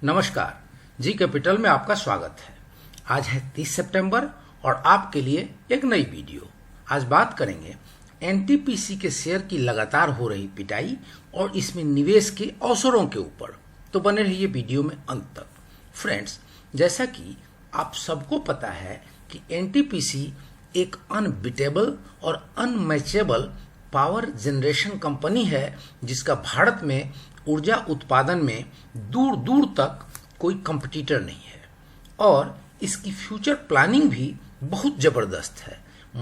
नमस्कार, G capital में आपका स्वागत है। आज है 30 सितंबर और आपके लिए एक नई वीडियो। आज बात करेंगे एनटीपीसी के शेयर की लगातार हो रही पिटाई और इसमें निवेश के अवसरों के ऊपर। तो बने रहिए वीडियो में अंत तक। फ्रेंड्स, जैसा कि आप सबको पता है कि एनटीपीसी एक अनबीटेबल और अनमैचेबल पावर जनरेशन कंपनी है जिसका भारत में ऊर्जा उत्पादन में दूर दूर तक कोई कंपटीटर नहीं है और इसकी फ्यूचर प्लानिंग भी बहुत ज़बरदस्त है।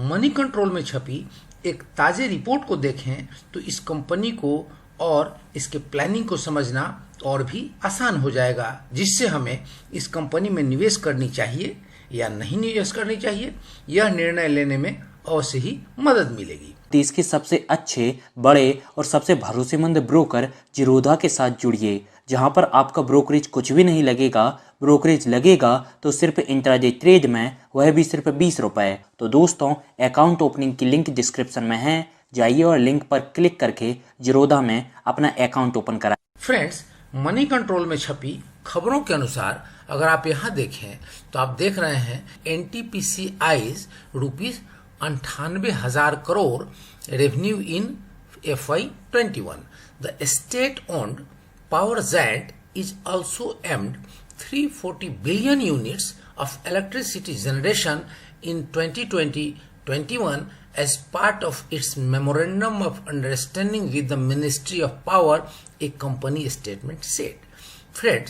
मनी कंट्रोल में छपी एक ताज़े रिपोर्ट को देखें तो इस कंपनी को और इसके प्लानिंग को समझना और भी आसान हो जाएगा, जिससे हमें इस कंपनी में निवेश करनी चाहिए या नहीं निवेश करनी चाहिए, यह निर्णय लेने में अवश्य ही मदद मिलेगी। देश के सबसे अच्छे, बड़े और सबसे भरोसेमंद ब्रोकर जिरोधा के साथ जुड़िए, जहां पर आपका ब्रोकरेज कुछ भी नहीं लगेगा। ब्रोकरेज लगेगा तो सिर्फ इंट्राडे ट्रेड में, वह भी सिर्फ 20 रुपए। तो दोस्तों, अकाउंट ओपनिंग की लिंक डिस्क्रिप्शन में है, जाइए और लिंक पर क्लिक करके जिरोधा में अपना अकाउंट ओपन कराएं। फ्रेंड्स, मनी कंट्रोल में छपी खबरों के अनुसार अगर आप यहाँ देखें तो आप देख रहे हैं NTPC eyes ₹98,000 crore revenue in FY21. The state-owned power giant is also aimed 340 billion units of electricity generation in 2020-21 as part of its memorandum of understanding with the Ministry of Power, a company statement said. Friends,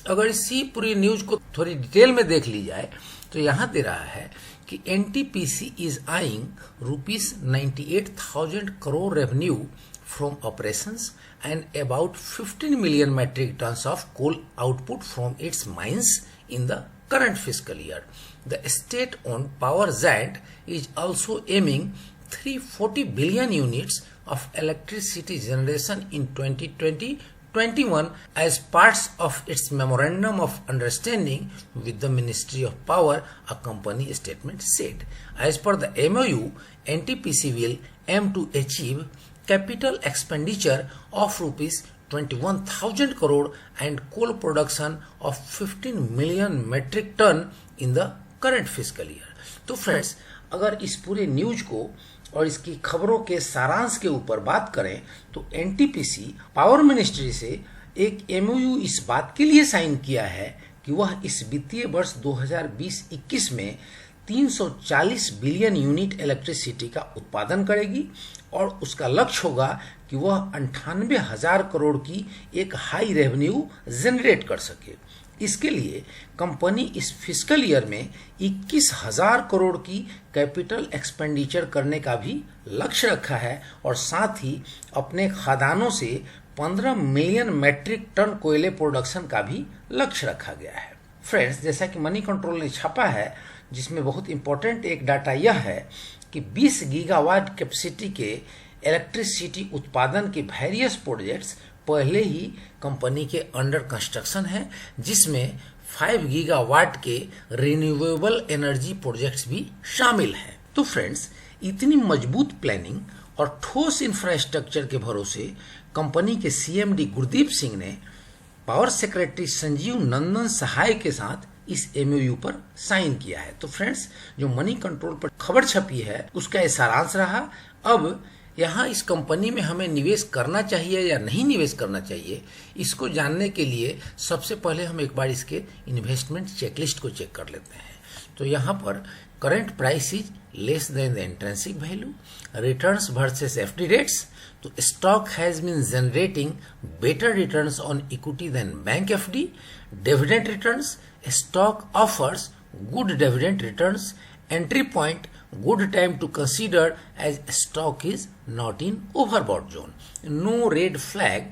अगर इसी पूरी news को थोड़ी detail में देख ली जाए तो यहाँ दे रहा है कि NTPC is eyeing ₹98,000 crore revenue from operations and about 15 million metric tons of coal output from its mines in the current fiscal year. The state-owned power giant is also aiming 340 billion units of electricity generation in 2020-21 as parts of its memorandum of understanding with the Ministry of Power, a company statement said. As per the MOU, NTPC will aim to achieve capital expenditure of ₹21,000 crore and coal production of 15 million metric ton in the current fiscal year. तो friends, अगर इस पूरे news को और इसकी खबरों के सारांश के ऊपर बात करें तो एनटीपीसी पावर मिनिस्ट्री से एक एमओयू इस बात के लिए साइन किया है कि वह इस वित्तीय वर्ष 2020-21 में 340 बिलियन यूनिट इलेक्ट्रिसिटी का उत्पादन करेगी और उसका लक्ष्य होगा कि वह 98,000 करोड़ की एक हाई रेवेन्यू जनरेट कर सके। इसके लिए कंपनी इस फिस्कल ईयर में 21,000 करोड़ की कैपिटल एक्सपेंडिचर करने का भी लक्ष्य रखा है और साथ ही अपने खदानों से 15 मिलियन मैट्रिक टन कोयले प्रोडक्शन का भी लक्ष्य रखा गया है। फ्रेंड्स, जैसा कि मनी कंट्रोल ने छापा है, जिसमें बहुत इंपॉर्टेंट एक डाटा यह है कि 20 गीगावाट कैपेसिटी के इलेक्ट्रिसिटी उत्पादन के वेरियस प्रोजेक्ट्स पहले ही कंपनी के अंडर कंस्ट्रक्शन है, जिसमें 5 गीगावाट के रिन्यूएबल एनर्जी प्रोजेक्ट्स भी शामिल हैं। तो फ्रेंड्स, इतनी मजबूत प्लानिंग और ठोस इंफ्रास्ट्रक्चर के भरोसे कंपनी के सीएमडी गुरदीप सिंह ने पावर सेक्रेटरी संजीव नंदन सहाय के साथ इस एमओयू पर साइन किया है। तो फ्रेंड्स, जो मनी कंट्रोल पर खबर छपी है उसका यह सारांश रहा। अब यहाँ इस कंपनी में हमें निवेश करना चाहिए या नहीं निवेश करना चाहिए, इसको जानने के लिए सबसे पहले हम एक बार इसके इन्वेस्टमेंट चेकलिस्ट को चेक कर लेते हैं। तो यहाँ पर current price is less than the intrinsic value, returns versus FD rates. तो stock has been generating better returns on equity than bank FD, dividend returns, stock offers good dividend returns, entry point good time to consider as stock is not in overbought zone, no red flag,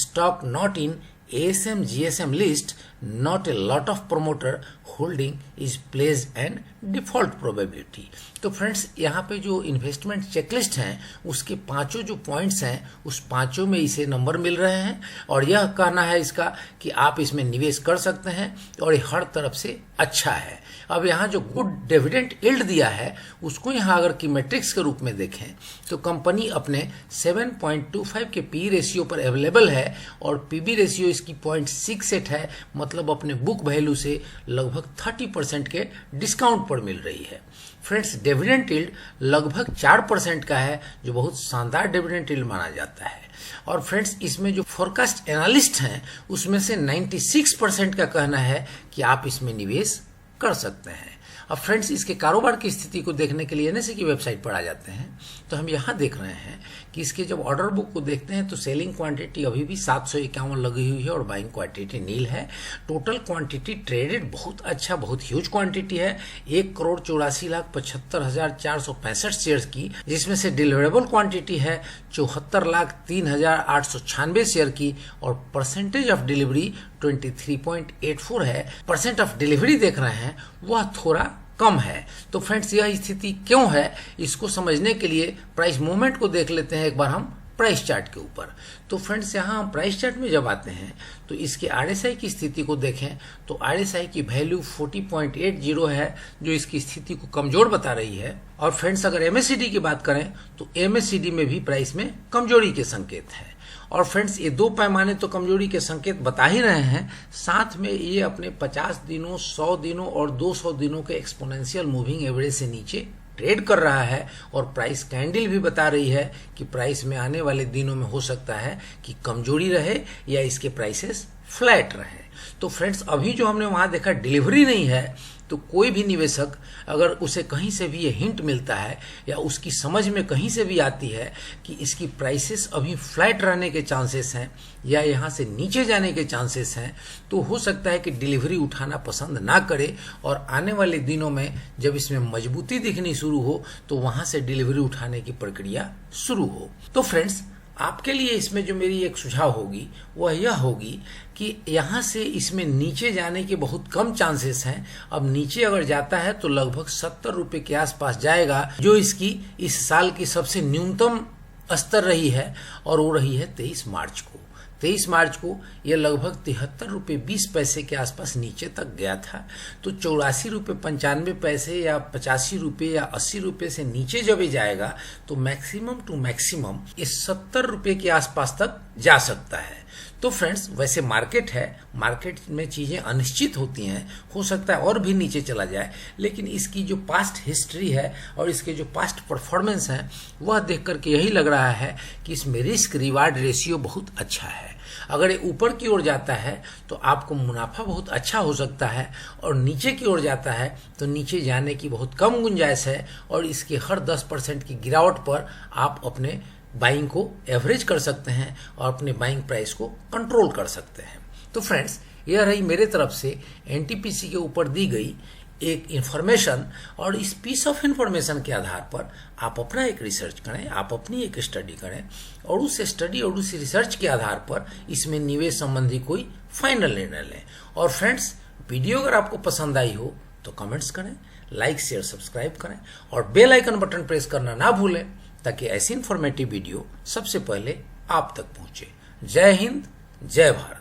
stock not in ASM GSM list, not a lot of promoter holding is placed and default probability। तो friends, यहाँ पे जो investment checklist हैं उसके पांचों जो points हैं उस पांचों में इसे नंबर मिल रहे हैं और यह कहना है इसका कि आप इसमें निवेश कर सकते हैं और ये हर तरफ से अच्छा है। अब यहाँ जो गुड डिविडेंड यील्ड दिया है उसको यहाँ अगर की मैट्रिक्स के रूप में देखें तो कंपनी अपने 7.25 के पी रेशियो पर अवेलेबल है और पीबी रेशियो इसकी 0.68 है, मतलब अपने बुक वैल्यू से लगभग 30% के डिस्काउंट पर मिल रही है। फ्रेंड्स, डिविडेंड यील्ड लगभग 4% का है, जो बहुत शानदार डिविडेंड यील्ड माना जाता है। और फ्रेंड्स, इसमें जो फोरकास्ट एनालिस्ट हैं उसमें से 96% का कहना है कि आप इसमें निवेश कर सकते हैं। अब फ्रेंड्स, इसके कारोबार की स्थिति को देखने के लिए एनएसई की वेबसाइट पर आ जाते हैं तो हम यहाँ देख रहे हैं कि इसके जब ऑर्डर बुक को देखते हैं तो सेलिंग क्वांटिटी अभी भी 751 लगी हुई है और बाइंग क्वांटिटी नील है। टोटल क्वांटिटी ट्रेडेड बहुत अच्छा, बहुत ह्यूज क्वांटिटी है, 1,84,75,465 शेयर की, जिसमें से डिलीवरेबल क्वांटिटी है 74,03,896 शेयर की और परसेंटेज ऑफ डिलीवरी 23.84 है। परसेंट ऑफ डिलीवरी देख रहे हैं वह थोड़ा कम है। तो फ्रेंड्स, यह स्थिति क्यों है, इसको समझने के लिए प्राइस मूवमेंट को देख लेते हैं एक बार हम प्राइस चार्ट के ऊपर। तो फ्रेंड्स, यहाँ हम प्राइस चार्ट में जब आते हैं तो इसके आरएसआई की स्थिति को देखें तो आरएसआई की वैल्यू 40.80 है, जो इसकी स्थिति को कमजोर बता रही है। और फ्रेंड्स, अगर एमएससीडी की बात करें तो एमएससीडी में भी प्राइस में कमजोरी के संकेत है। और फ्रेंड्स, ये दो पैमाने तो कमजोरी के संकेत बता ही रहे हैं, साथ में ये अपने 50 दिनों, 100 दिनों और 200 दिनों के एक्सपोनेंशियल मूविंग एवरेज से नीचे ट्रेड कर रहा है। और प्राइस कैंडल भी बता रही है कि प्राइस में आने वाले दिनों में हो सकता है कि कमजोरी रहे या इसके प्राइसेस फ्लैट रहे। तो फ्रेंड्स, अभी जो हमने वहां देखा डिलीवरी नहीं है, तो कोई भी निवेशक अगर उसे कहीं से भी ये हिंट मिलता है या उसकी समझ में कहीं से भी आती है कि इसकी प्राइसेस अभी फ्लैट रहने के चांसेस हैं या यहाँ से नीचे जाने के चांसेस हैं, तो हो सकता है कि डिलीवरी उठाना पसंद ना करे और आने वाले दिनों में जब इसमें मजबूती दिखनी शुरू हो तो वहां से डिलीवरी उठाने की प्रक्रिया शुरू हो। तो फ्रेंड्स, आपके लिए इसमें जो मेरी एक सुझाव होगी वह यह होगी कि यहाँ से इसमें नीचे जाने के बहुत कम चांसेस हैं। अब नीचे अगर जाता है तो लगभग 70 रुपए के आसपास जाएगा, जो इसकी इस साल की सबसे न्यूनतम स्तर रही है और वो रही है 23 मार्च को। 23 मार्च को यह लगभग 73 रुपये 20 पैसे के आसपास नीचे तक गया था। तो 84 रुपये 95 पैसे या 85 रुपये या 80 रुपये से नीचे जब ये जाएगा तो मैक्सिमम टू मैक्सिमम ये 70 रुपये के आसपास तक जा सकता है। तो फ्रेंड्स, वैसे मार्केट है, मार्केट में चीजें अनिश्चित होती हैं, हो सकता है और भी नीचे चला जाए, लेकिन इसकी जो पास्ट हिस्ट्री है और इसके जो पास्ट परफॉर्मेंस है वह देख करके यही लग रहा है कि इसमें रिस्क रिवार्ड रेशियो बहुत अच्छा है। अगर ये ऊपर की ओर जाता है तो आपको मुनाफा बहुत अच्छा हो सकता है और नीचे की ओर जाता है तो नीचे जाने की बहुत कम गुंजाइश है और इसके हर 10% की गिरावट पर आप अपने बाइंग को एवरेज कर सकते हैं और अपने बाइंग प्राइस को कंट्रोल कर सकते हैं। तो फ्रेंड्स, यह रही मेरे तरफ से एनटीपीसी के ऊपर दी गई एक इंफॉर्मेशन और इस पीस ऑफ इंफॉर्मेशन के आधार पर आप अपना एक रिसर्च करें, आप अपनी एक स्टडी करें और उस स्टडी और उस रिसर्च के आधार पर इसमें निवेश संबंधी कोई फाइनल निर्णय लें। और फ्रेंड्स, वीडियो अगर आपको पसंद आई हो तो कमेंट्स करें, लाइक शेयर सब्सक्राइब करें और बेल आइकन बटन प्रेस करना ना भूलें ताकि ऐसी इंफॉर्मेटिव वीडियो सबसे पहले आप तक पहुंचे। जय हिंद, जय भारत।